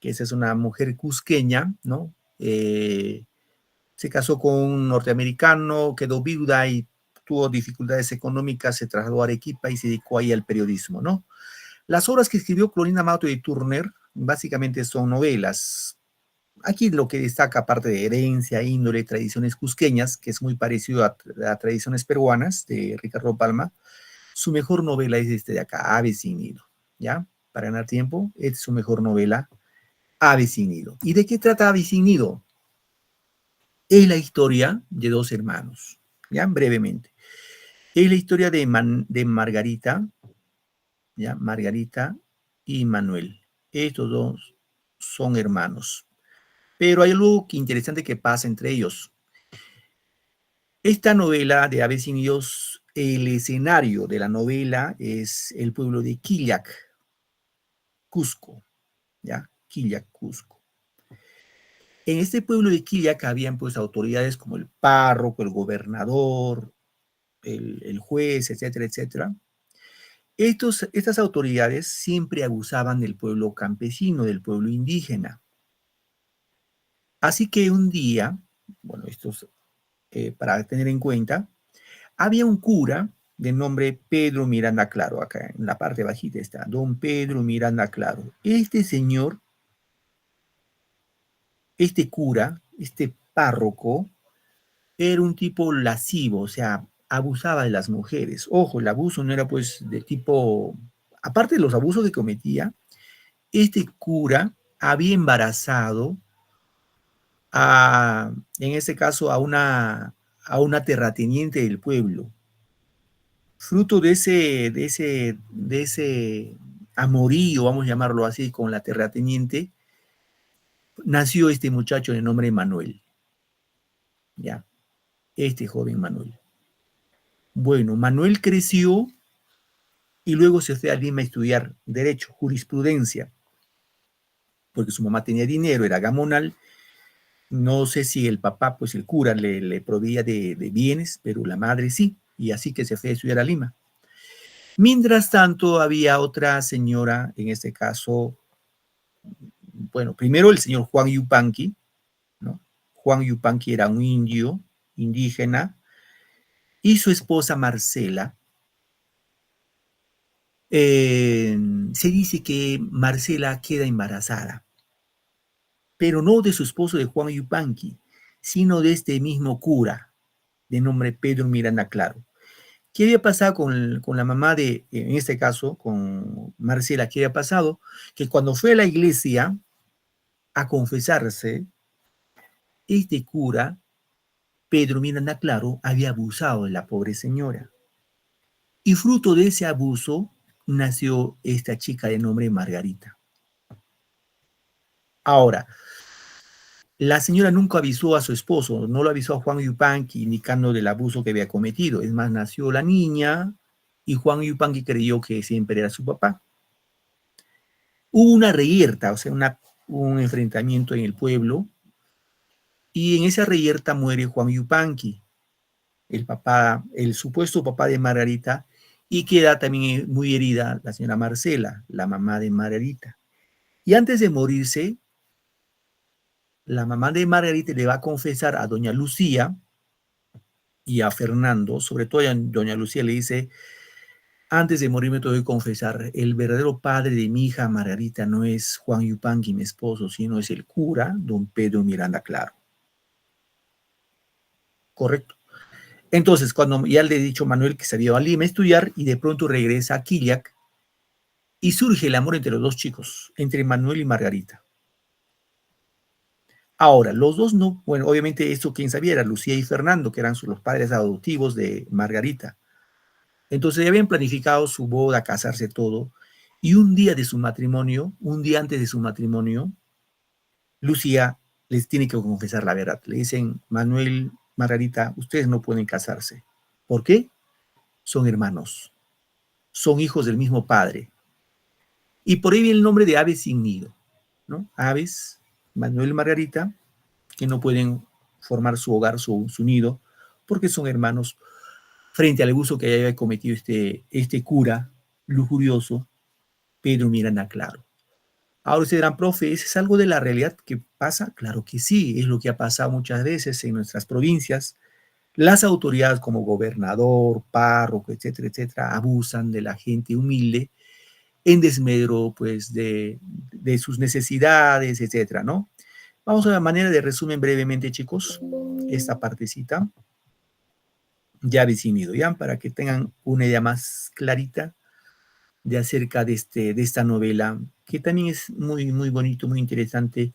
que esa es una mujer cusqueña, ¿no? Se casó con un norteamericano, quedó viuda y tuvo dificultades económicas, se trasladó a Arequipa y se dedicó ahí al periodismo, ¿no? Las obras que escribió Clorinda Mato de Turner básicamente son novelas. Aquí lo que destaca, aparte de herencia, índole, tradiciones cusqueñas, que es muy parecido a tradiciones peruanas de Ricardo Palma, su mejor novela es este de acá, Ave sin nido, ¿ya? Para ganar tiempo, es su mejor novela, Ave sin nido. ¿Y de qué trata Ave sin nido? Es la historia de dos hermanos, ¿ya? Brevemente. Es la historia de Margarita, ¿ya? Margarita y Manuel. Estos dos son hermanos. Pero hay algo interesante que pasa entre ellos. Esta novela de Aves sin Dios, el escenario de la novela es el pueblo de Quillac, Cusco, ¿ya? Quillac, Cusco. En este pueblo de Quillac habían pues autoridades como el párroco, el gobernador, el juez, etcétera, etcétera. Estas autoridades siempre abusaban del pueblo campesino, del pueblo indígena. Así que un día, bueno, para tener en cuenta, había un cura de nombre Pedro Miranda Claro, acá en la parte bajita está, don Pedro Miranda Claro. Este señor, este cura, este párroco, era un tipo lascivo, o sea, abusaba de las mujeres. Ojo, el abuso no era pues de tipo, aparte de los abusos que cometía, este cura había embarazado en este caso, a una terrateniente del pueblo. Fruto de ese amorío, vamos a llamarlo así, con la terrateniente, nació este muchacho de nombre Manuel. Ya, este joven Manuel. Bueno, Manuel creció y luego se fue a Lima a estudiar Derecho, Jurisprudencia, porque su mamá tenía dinero, era gamonal. No sé si el papá, pues el cura, le proveía de bienes, pero la madre sí, y así que se fue a estudiar a Lima. Mientras tanto, había otra señora, en este caso, bueno, primero el señor Juan Yupanqui, ¿no? Juan Yupanqui era un indio, indígena, y su esposa Marcela. Se dice que Marcela queda embarazada, pero no de su esposo de Juan Yupanqui, sino de este mismo cura, de nombre Pedro Miranda Claro. ¿Qué había pasado con la mamá de, en este caso, con Marcela? ¿Qué había pasado? Que cuando fue a la iglesia a confesarse, este cura, Pedro Miranda Claro, había abusado de la pobre señora. Y fruto de ese abuso nació esta chica de nombre Margarita. Ahora, la señora nunca avisó a su esposo, no lo avisó a Juan Yupanqui indicando del abuso que había cometido. Es más, nació la niña y Juan Yupanqui creyó que siempre era su papá. Hubo una reyerta, o sea, un enfrentamiento en el pueblo, y en esa reyerta muere Juan Yupanqui, el papá, el supuesto papá de Margarita, y queda también muy herida la señora Marcela, la mamá de Margarita. Y antes de morirse, la mamá de Margarita le va a confesar a doña Lucía y a Fernando, sobre todo a doña Lucía le dice: antes de morirme te voy a confesar, el verdadero padre de mi hija Margarita no es Juan Yupanqui, mi esposo, sino es el cura, don Pedro Miranda Claro. ¿Correcto? Entonces, cuando ya le he dicho a Manuel que se había ido a Lima a estudiar y de pronto regresa a Quillac y surge el amor entre los dos chicos, entre Manuel y Margarita. Ahora, los dos no, bueno, obviamente esto quien sabía era Lucía y Fernando, que eran los padres adoptivos de Margarita. Entonces ya habían planificado su boda, casarse, todo. Y un día de su matrimonio, un día antes de su matrimonio, Lucía les tiene que confesar la verdad. Le dicen: Manuel, Margarita, ustedes no pueden casarse. ¿Por qué? Son hermanos. Son hijos del mismo padre. Y por ahí viene el nombre de aves sin nido, ¿no? Aves, Manuel y Margarita, que no pueden formar su hogar, su nido, porque son hermanos, frente al abuso que había cometido este cura lujurioso, Pedro Miranda Claro. Ahora ustedes dirán: profe, ¿es algo de la realidad que pasa? Claro que sí, es lo que ha pasado muchas veces en nuestras provincias. Las autoridades como gobernador, párroco, etcétera, etcétera, abusan de la gente humilde en desmedro, pues, de sus necesidades, etcétera, ¿no? Vamos a la manera de resumen brevemente, chicos, esta partecita ya definido, ¿ya? Para que tengan una idea más clarita de acerca de esta novela, que también es muy, muy bonito, muy interesante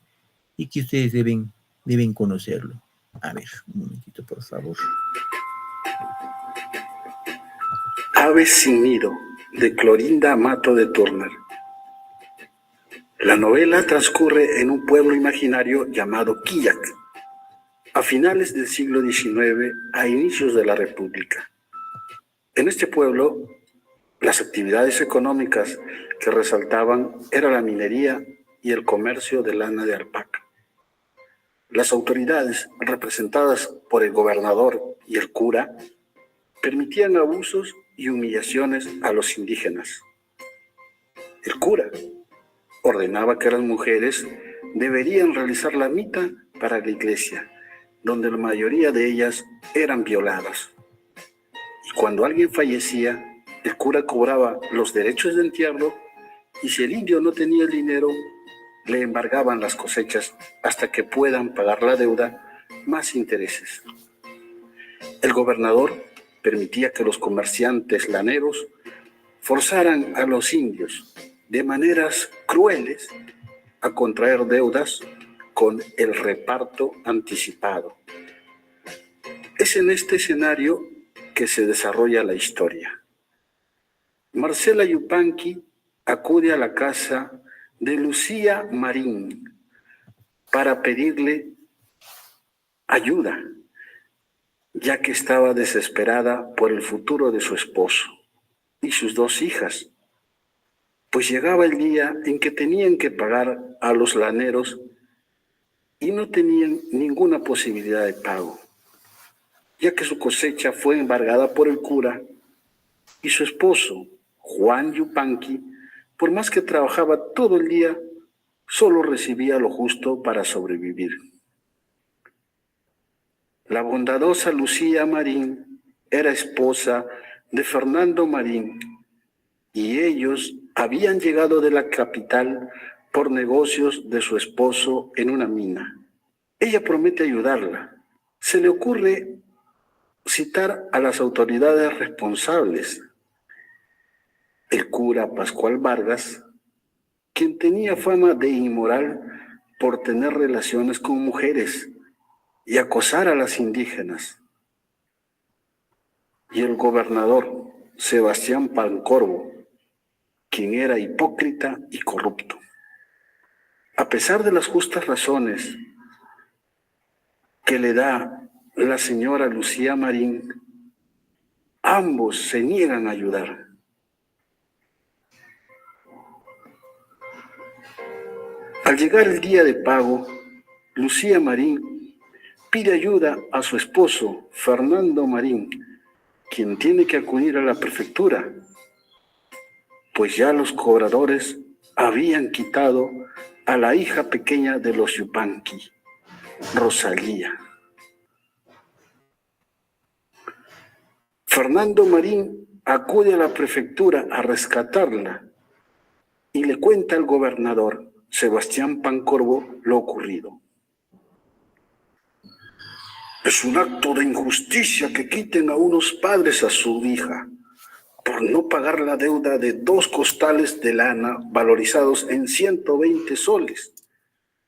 y que ustedes deben conocerlo. A ver, un momentito, por favor. Aves sin nido, de Clorinda Mato de Turner. La novela transcurre en un pueblo imaginario llamado Quillac, a finales del siglo XIX, a inicios de la República. En este pueblo, las actividades económicas que resaltaban era la minería y el comercio de lana de alpaca. Las autoridades, representadas por el gobernador y el cura, permitían abusos y humillaciones a los indígenas. El cura ordenaba que las mujeres deberían realizar la mita para la iglesia, donde la mayoría de ellas eran violadas. Y cuando alguien fallecía, el cura cobraba los derechos de entierro, y si el indio no tenía el dinero, le embargaban las cosechas hasta que puedan pagar la deuda más intereses. El gobernador permitía que los comerciantes laneros forzaran a los indios de maneras crueles a contraer deudas con el reparto anticipado. Es en este escenario que se desarrolla la historia. Marcela Yupanqui acude a la casa de Lucía Marín para pedirle ayuda, ya que estaba desesperada por el futuro de su esposo y sus dos hijas, pues llegaba el día en que tenían que pagar a los laneros y no tenían ninguna posibilidad de pago, ya que su cosecha fue embargada por el cura y su esposo, Juan Yupanqui, por más que trabajaba todo el día, solo recibía lo justo para sobrevivir. La bondadosa Lucía Marín era esposa de Fernando Marín y ellos habían llegado de la capital por negocios de su esposo en una mina. Ella promete ayudarla. Se le ocurre citar a las autoridades responsables. El cura Pascual Vargas, quien tenía fama de inmoral por tener relaciones con mujeres y acosar a las indígenas. Y el gobernador Sebastián Pancorbo, quien era hipócrita y corrupto. A pesar de las justas razones que le da la señora Lucía Marín, ambos se niegan a ayudar. Al llegar el día de pago, Lucía Marín pide ayuda a su esposo, Fernando Marín, quien tiene que acudir a la prefectura, pues ya los cobradores habían quitado a la hija pequeña de los Yupanqui. Rosalía. Fernando Marín acude a la prefectura a rescatarla y le cuenta al gobernador Sebastián Pancorbo lo ocurrido. Es un acto de injusticia que quiten a unos padres a su hija por no pagar la deuda de 2 costales de lana valorizados en 120 soles,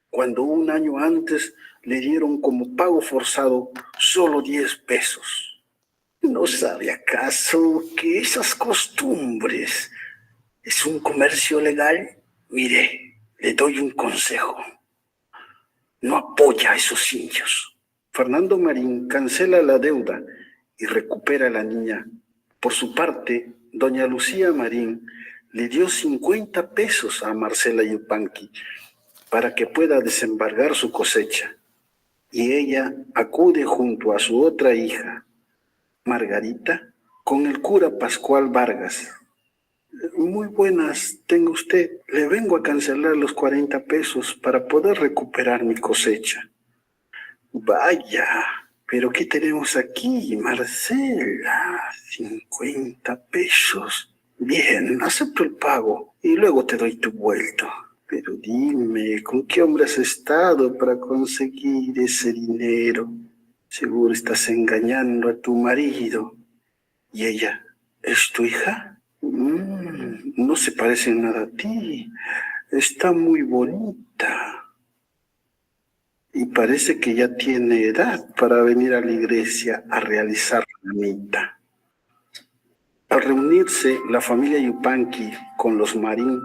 cuando un año antes le dieron como pago forzado solo 10 pesos. ¿No sabe acaso que esas costumbres es un comercio legal? Mire, le doy un consejo. No apoya a esos indios. Fernando Marín cancela la deuda y recupera a la niña. Por su parte, doña Lucía Marín le dio 50 pesos a Marcela Yupanqui para que pueda desembargar su cosecha. Y ella acude junto a su otra hija, Margarita, con el cura Pascual Vargas. Muy buenas, tenga usted. Le vengo a cancelar los 40 pesos para poder recuperar mi cosecha. Vaya, pero ¿qué tenemos aquí, Marcela? 50 pesos. Bien, acepto el pago y luego te doy tu vuelto. Pero dime, ¿con qué hombre has estado para conseguir ese dinero? Seguro estás engañando a tu marido. ¿Y ella es tu hija? No se parece en nada a ti. Está muy bonita. Y parece que ya tiene edad para venir a la iglesia a realizar la mita. Al reunirse la familia Yupanqui con los Marín,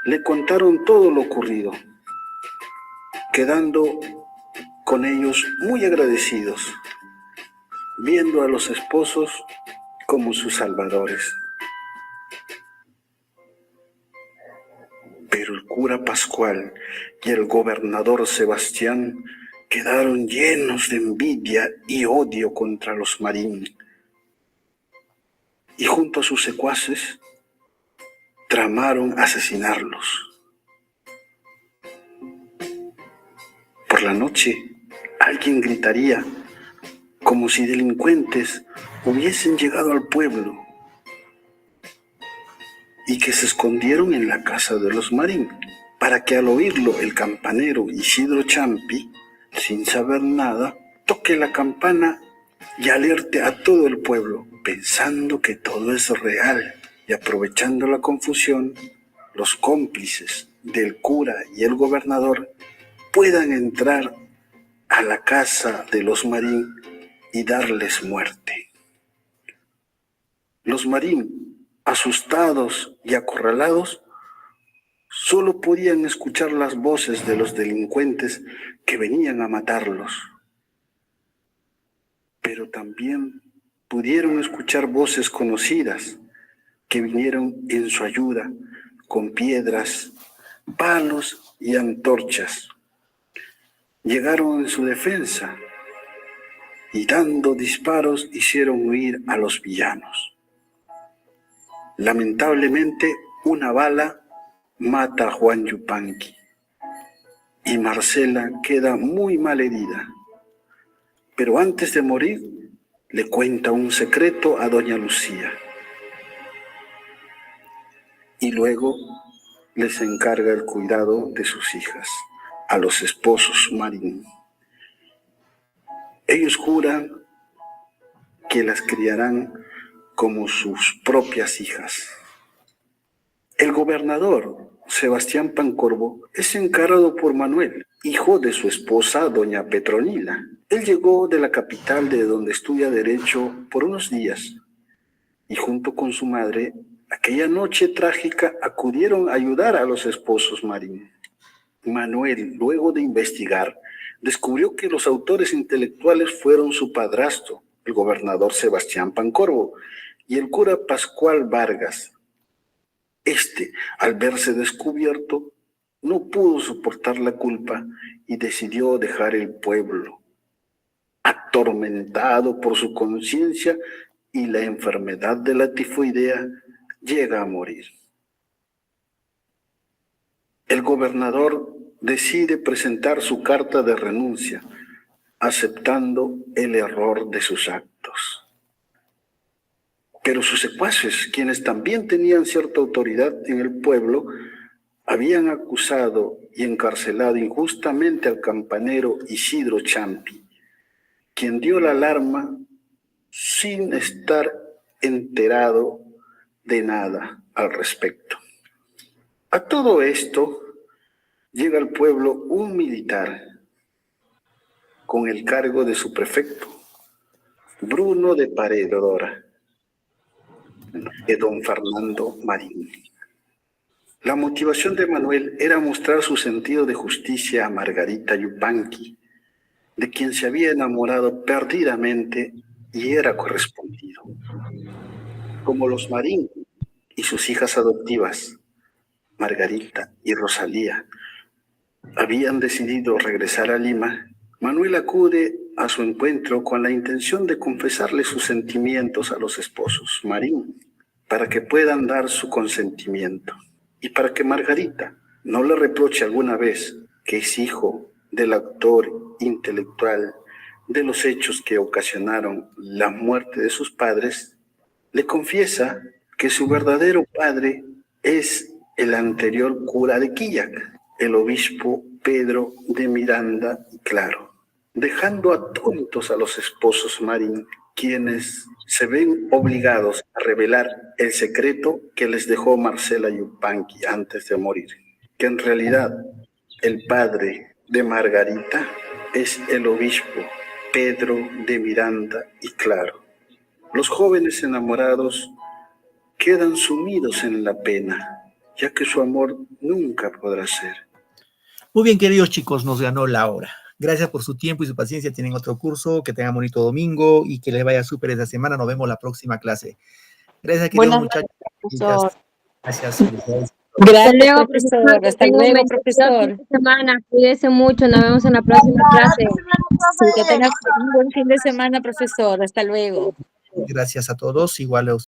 le contaron todo lo ocurrido, quedando con ellos muy agradecidos, viendo a los esposos como sus salvadores. Pero el cura Pascual y el gobernador Sebastián quedaron llenos de envidia y odio contra los Marín. Y junto a sus secuaces tramaron asesinarlos. Por la noche, alguien gritaría como si delincuentes hubiesen llegado al pueblo y que se escondieron en la casa de los Marín, para que al oírlo el campanero Isidro Champi, sin saber nada, toque la campana y alerte a todo el pueblo, pensando que todo es real, y aprovechando la confusión, los cómplices del cura y el gobernador puedan entrar a la casa de los Marín y darles muerte. Los Marín, asustados y acorralados, solo podían escuchar las voces de los delincuentes que venían a matarlos. Pero también pudieron escuchar voces conocidas que vinieron en su ayuda con piedras, palos y antorchas. Llegaron en su defensa y dando disparos hicieron huir a los villanos. Lamentablemente, una bala mata a Juan Yupanqui y Marcela queda muy mal herida. Pero antes de morir, le cuenta un secreto a doña Lucía. Y luego les encarga el cuidado de sus hijas, a los esposos Marín. Ellos juran que las criarán como sus propias hijas. El gobernador Sebastián Pancorbo es encargado por Manuel, hijo de su esposa doña Petronila. Él llegó de la capital de donde estudia Derecho por unos días y junto con su madre, aquella noche trágica acudieron a ayudar a los esposos Marín. Manuel, luego de investigar, descubrió que los autores intelectuales fueron su padrastro, el gobernador Sebastián Pancorbo, y el cura Pascual Vargas. Al verse descubierto, no pudo soportar la culpa y decidió dejar el pueblo, atormentado por su conciencia y la enfermedad de la tifoidea, llega a morir. El gobernador decide presentar su carta de renuncia, aceptando el error de sus actos. Pero sus secuaces, quienes también tenían cierta autoridad en el pueblo, habían acusado y encarcelado injustamente al campanero Isidro Champi, quien dio la alarma sin estar enterado de nada al respecto. A todo esto llega al pueblo un militar con el cargo de su prefecto, Bruno de Paredodora, de don Fernando Marín. La motivación de Manuel era mostrar su sentido de justicia a Margarita Yupanqui, de quien se había enamorado perdidamente y era correspondido. Como los Marín y sus hijas adoptivas, Margarita y Rosalía, habían decidido regresar a Lima, Manuel acude a su encuentro con la intención de confesarle sus sentimientos a los esposos Marín, para que puedan dar su consentimiento y para que Margarita no le reproche alguna vez que es hijo del autor intelectual de los hechos que ocasionaron la muerte de sus padres. Le confiesa que su verdadero padre es el anterior cura de Quillac, el obispo Pedro de Miranda y Claro, dejando atónitos a los esposos Marín, quienes se ven obligados a revelar el secreto que les dejó Marcela Yupanqui antes de morir, que en realidad el padre de Margarita es el obispo Pedro de Miranda y Claro. Los jóvenes enamorados quedan sumidos en la pena, ya que su amor nunca podrá ser. Muy bien, queridos chicos, nos ganó la hora. Gracias por su tiempo y su paciencia. Tienen otro curso. Que tengan bonito domingo y que les vaya súper esta semana. Nos vemos la próxima clase. Gracias, queridos muchachos. Gracias. Hasta luego, profesor. Hasta luego, profesor. Semana. Cuídese mucho. Nos vemos en la próxima clase. Sí, que tengas un buen fin de semana, profesor. Hasta luego. Gracias a todos. Igual a ustedes.